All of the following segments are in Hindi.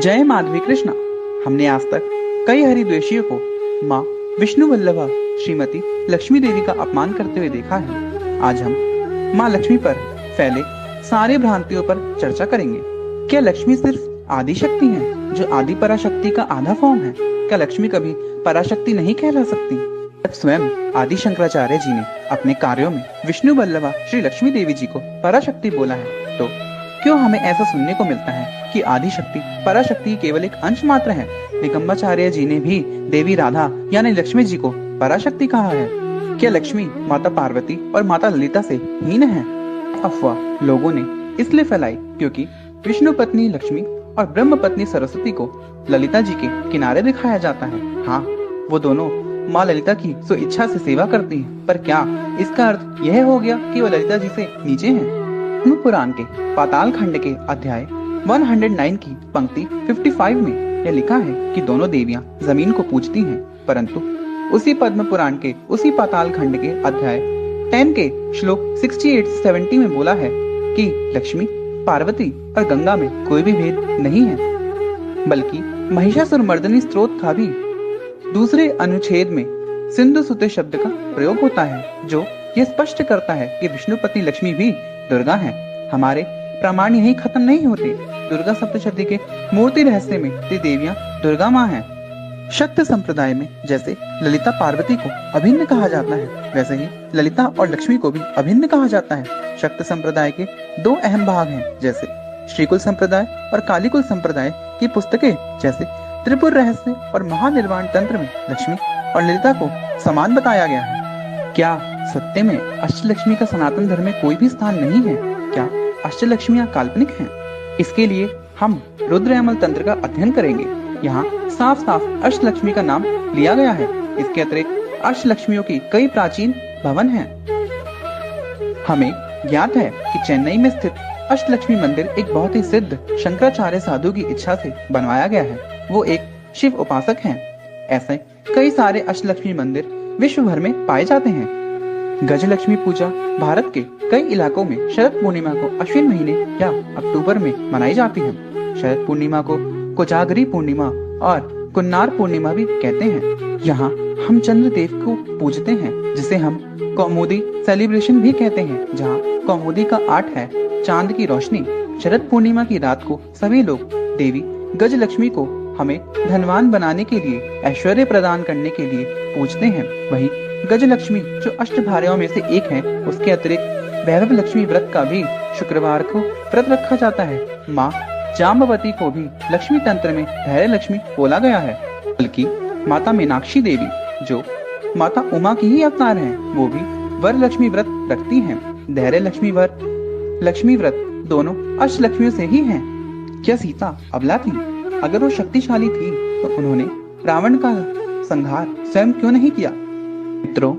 जय माधवी कृष्णा। हमने आज तक कई हरिद्वेषियों को माँ विष्णु वल्लभा श्रीमती लक्ष्मी देवी का अपमान करते हुए देखा है। आज हम माँ लक्ष्मी पर फैले सारे भ्रांतियों पर चर्चा करेंगे। क्या लक्ष्मी सिर्फ आदि शक्ति है जो आदि पराशक्ति का आधा फॉर्म है? क्या लक्ष्मी कभी पराशक्ति नहीं कहला सकती? जब स्वयं आदि शंकराचार्य जी ने अपने कार्यों में विष्णु वल्लभा श्री लक्ष्मी देवी जी को पराशक्ति बोला है, तो क्यों हमें ऐसा सुनने को मिलता है कि आदि शक्ति पराशक्ति केवल एक अंश मात्र है? निगमाचार्य जी ने भी देवी राधा यानी लक्ष्मी जी को पराशक्ति कहा है। क्या लक्ष्मी माता पार्वती और माता ललिता से हीन है? अफवाह लोगों ने इसलिए फैलाई क्योंकि विष्णु पत्नी लक्ष्मी और ब्रह्म पत्नी सरस्वती को ललिता जी के किनारे दिखाया जाता है। हाँ, वो दोनों माँ ललिता की सो इच्छा से सेवा करती हैं, पर क्या इसका अर्थ यह हो गया कि वो ललिता जी से नीचे हैं? पुराण के पाताल खंड के अध्याय 109 की पंक्ति 55 में यह लिखा है कि दोनों देवियां जमीन को पूजती हैं, परंतु उसी पद्म पुराण के उसी पाताल खंड के अध्याय 10 के श्लोक 68-70 में बोला है कि लक्ष्मी, पार्वती और गंगा में कोई भी भेद नहीं है, बल्कि महिषासुर मर्दनी स्त्रोत का भी दूसरे अनुच्छेद में सिंधु सुते शब्द का प्रयोग होता है, जो यह स्पष्ट करता है कि विष्णु पत्नी लक्ष्मी भी दुर्गा है। हमारे प्रमाण यही खत्म नहीं होते। दुर्गा सप्तशती के मूर्ति रहस्य में ये देवियां दुर्गा माँ हैं। शक्त संप्रदाय में जैसे ललिता पार्वती को अभिन्न कहा जाता है, वैसे ही ललिता और लक्ष्मी को भी अभिन्न कहा जाता है। शक्त संप्रदाय के दो अहम भाग हैं, जैसे श्रीकुल संप्रदाय और कालीकुल संप्रदाय की पुस्तकें जैसे त्रिपुर रहस्य और महानिर्वाण तंत्र में लक्ष्मी और ललिता को समान बताया गया है। क्या सत्य में अष्टलक्ष्मी का सनातन धर्म में कोई भी स्थान नहीं है? क्या अष्टलक्ष्मियां काल्पनिक हैं? इसके लिए हम रुद्रयामल तंत्र का अध्ययन करेंगे। यहाँ साफ साफ अष्टलक्ष्मी का नाम लिया गया है। इसके अतिरिक्त अष्टलक्ष्मियों की कई प्राचीन भवन हैं। हमें ज्ञात है कि चेन्नई में स्थित अष्टलक्ष्मी मंदिर एक बहुत ही सिद्ध शंकराचार्य साधु की इच्छा से बनवाया गया है। वो एक शिव उपासक हैं। ऐसे कई सारे अष्टलक्ष्मी मंदिर विश्व भर में पाए जाते हैं। गजलक्ष्मी पूजा भारत के कई इलाकों में शरद पूर्णिमा को अश्विन महीने या अक्टूबर में मनाई जाती है। शरद पूर्णिमा को कोजागरी पूर्णिमा और कुन्नार पूर्णिमा भी कहते हैं। यहाँ हम चंद्र देव को पूजते हैं, जिसे हम कौमुदी सेलिब्रेशन भी कहते हैं, जहाँ कौमुदी का आर्ट है चांद की रोशनी। शरद पूर्णिमा की रात को सभी लोग देवी गजलक्ष्मी को हमें धनवान बनाने के लिए, ऐश्वर्य प्रदान करने के लिए पूजते हैं। वहीं गजलक्ष्मी जो अष्टभार्याओं में से एक है, उसके अतिरिक्त वैभव लक्ष्मी व्रत का भी शुक्रवार को व्रत रखा जाता है। माँ जाम्बवती को भी लक्ष्मी तंत्र में धैर्य लक्ष्मी बोला गया है, बल्कि माता मीनाक्षी देवी जो माता उमा की ही अवतार हैं, वो भी वर लक्ष्मी व्रत रखती हैं। धैर्य लक्ष्मी वर लक्ष्मी व्रत दोनों अष्टलक्ष्मियों से ही हैं। क्या सीता अबला थी? अगर वो शक्तिशाली थी तो उन्होंने रावण का संहार स्वयं क्यों नहीं किया? मित्रों,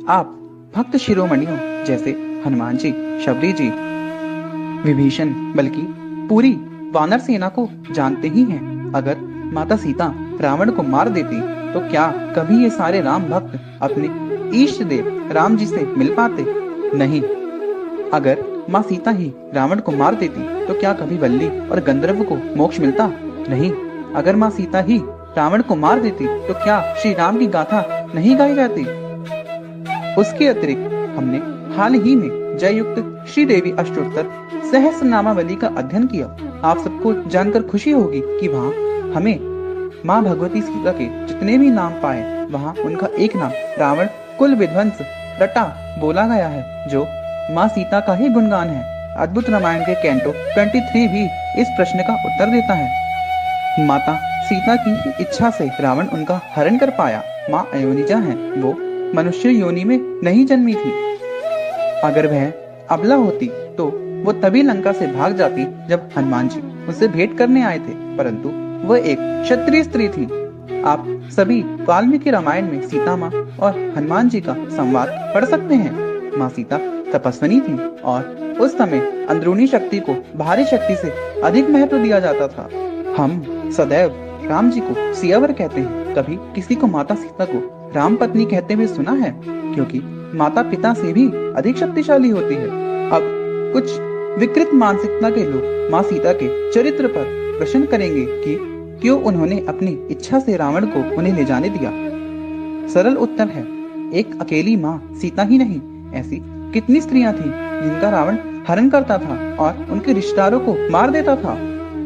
आप भक्त शिरोमणियों जैसे हनुमान जी, शबरी जी, विभीषण, बल्कि पूरी वानर सेना को जानते ही हैं। अगर माता सीता रावण को मार देती तो क्या कभी ये सारे राम भक्त अपने इष्ट देव राम जी से मिल पाते? नहीं। अगर माँ सीता ही रावण को मार देती तो क्या कभी वल्ली और गंधर्व को मोक्ष मिलता? नहीं। अगर माँ सीता ही रावण को मार देती तो क्या श्री राम की गाथा नहीं गाई जाती? उसके अतिरिक्त हमने हाल ही में जययुक्त श्री देवी अष्टोत्तर सहस्रनामावली का अध्ययन किया। आप सबको जानकर खुशी होगी कि वहाँ हमें माँ भगवती सीता के जितने भी नाम पाए, वहाँ उनका एक नाम रावण कुल विध्वंस रटा बोला गया है, जो माँ सीता का ही गुणगान है। अद्भुत रामायण के कैंटो 23 भी इस प्रश्न का उत्तर देता है। माता सीता की इच्छा से रावण उनका हरण कर पाया। माँ अयोनिजा है, वो मनुष्य योनि में नहीं जन्मी थी। अगर वह अबला होती तो वो तभी लंका से भाग जाती जब हनुमान जी उससे भेंट करने आए थे, परंतु वह एक क्षत्रिय स्त्री थी। आप सभी वाल्मीकि रामायण में सीता माँ और हनुमान जी का संवाद पढ़ सकते हैं। माँ सीता तपस्विनी थी और उस समय अंदरूनी शक्ति को बाहरी शक्ति से अधिक महत्व दिया जाता था। हम सदैव राम जी को सियावर कहते हैं। कभी किसी को माता सीता को राम पत्नी कहते हुए सुना है? क्योंकि माता पिता से भी अधिक शक्तिशाली होती है। अब कुछ विकृत मानसिकता के लोग माँ सीता के चरित्र पर प्रश्न करेंगे कि क्यों उन्होंने अपनी इच्छा से रावण को उन्हें ले जाने दिया। सरल उत्तर है, एक अकेली माँ सीता ही नहीं, ऐसी कितनी स्त्रियां थीं जिनका रावण हरण करता था और उनके रिश्तेदारों को मार देता था।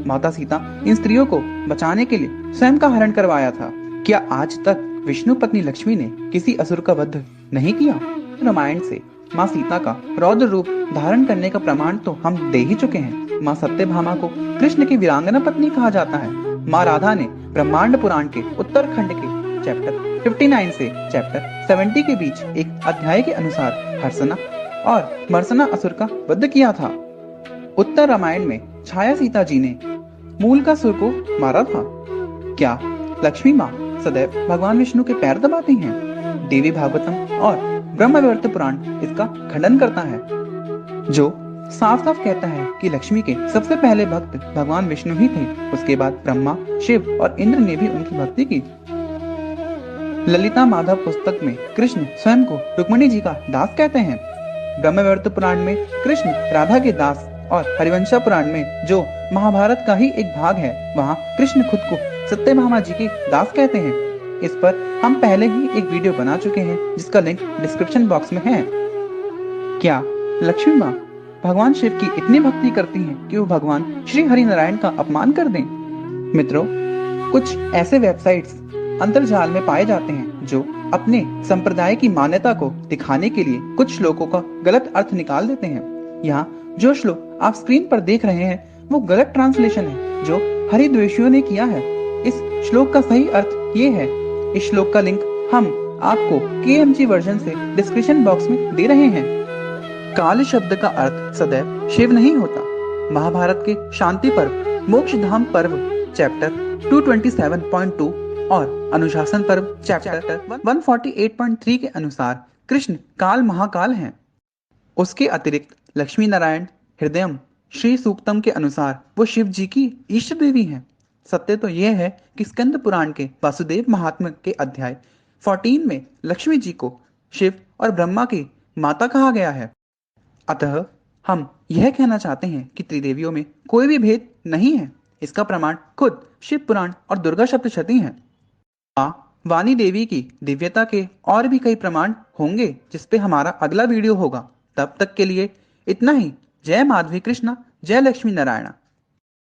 माता सीता इन स्त्रियों को बचाने के लिए स्वयं का हरण करवाया था। क्या आज तक विष्णु पत्नी लक्ष्मी ने किसी असुर का वध नहीं किया? रामायण से माँ सीता का रौद्र रूप धारण करने का प्रमाण तो हम दे ही चुके हैं। माँ सत्यभामा को कृष्ण की वीरांगना पत्नी कहा जाता है। माँ राधा ने ब्रह्मांड पुराण के उत्तरखंड के चैप्टर 59 से चैप्टर 70 के बीच एक अध्याय के अनुसार हर्षना और मर्सना असुर का वध किया था। उत्तर रामायण में छाया सीता जी ने मूलकासुर को मारा था। क्या लक्ष्मी माँ सदैव भगवान विष्णु के पैर दबाती हैं? देवी भागवतम और ब्रह्मवैवर्त पुराण इसका खंडन करता है, जो साफ साफ कहता है कि लक्ष्मी के सबसे पहले भक्त भगवान विष्णु ही थे। उसके बाद ब्रह्मा, शिव और इंद्र ने भी उनकी भक्ति की। ललिता माधव पुस्तक में कृष्ण स्वयं को रुक्मिणी जी का दास कहते हैं। ब्रह्मवैवर्त पुराण में कृष्ण राधा के दास और हरिवंशा पुराण में जो महाभारत का ही एक भाग है, वहाँ कृष्ण खुद को सत्यभामा जी के दास कहते हैं। इस पर हम पहले ही एक वीडियो बना चुके हैं, जिसका लिंक डिस्क्रिप्शन बॉक्स में है। क्या लक्ष्मी माँ भगवान शिव की इतनी भक्ति करती हैं कि वो भगवान श्री हरि नारायण का अपमान कर दें? मित्रों, कुछ ऐसे वेबसाइट्स अंतर्जाल में पाए जाते हैं जो अपने संप्रदाय की मान्यता को दिखाने के लिए कुछ श्लोकों का गलत अर्थ निकाल देते हैं। यहाँ जो श्लोक आप स्क्रीन पर देख रहे हैं वो गलत ट्रांसलेशन है जो हरिद्वेषियों ने किया है। इस श्लोक का सही अर्थ ये है। इस श्लोक का लिंक हम आपको KMG वर्जन से डिस्क्रिप्शन बॉक्स में दे रहे हैं। काल शब्द का अर्थ सदैव शिव नहीं होता। महाभारत के शांति पर्व, मोक्ष धाम पर्व चैप्टर 227.2 और अनुशासन पर्व चैप्टर 148.3 के अनुसार कृष्ण काल महाकाल हैं। उसके अतिरिक्त लक्ष्मी नारायण हृदयम श्री सूक्तम के अनुसार वो शिव जी की इष्ट देवी हैं। सत्य तो यह है कि स्कंद पुराण के वासुदेव महात्म्य के अध्याय 14 में लक्ष्मी जी को शिव और ब्रह्मा की माता कहा गया है। अतः हम यह कहना चाहते हैं कि त्रिदेवियों में कोई भी भेद नहीं है। इसका प्रमाण खुद शिव पुराण और दुर्गा सप्तशती है। वाणी देवी की दिव्यता के और भी कई प्रमाण होंगे, जिसपे हमारा अगला वीडियो होगा। तब तक के लिए इतना ही। जय माधवी कृष्णा, जय लक्ष्मी नारायणा।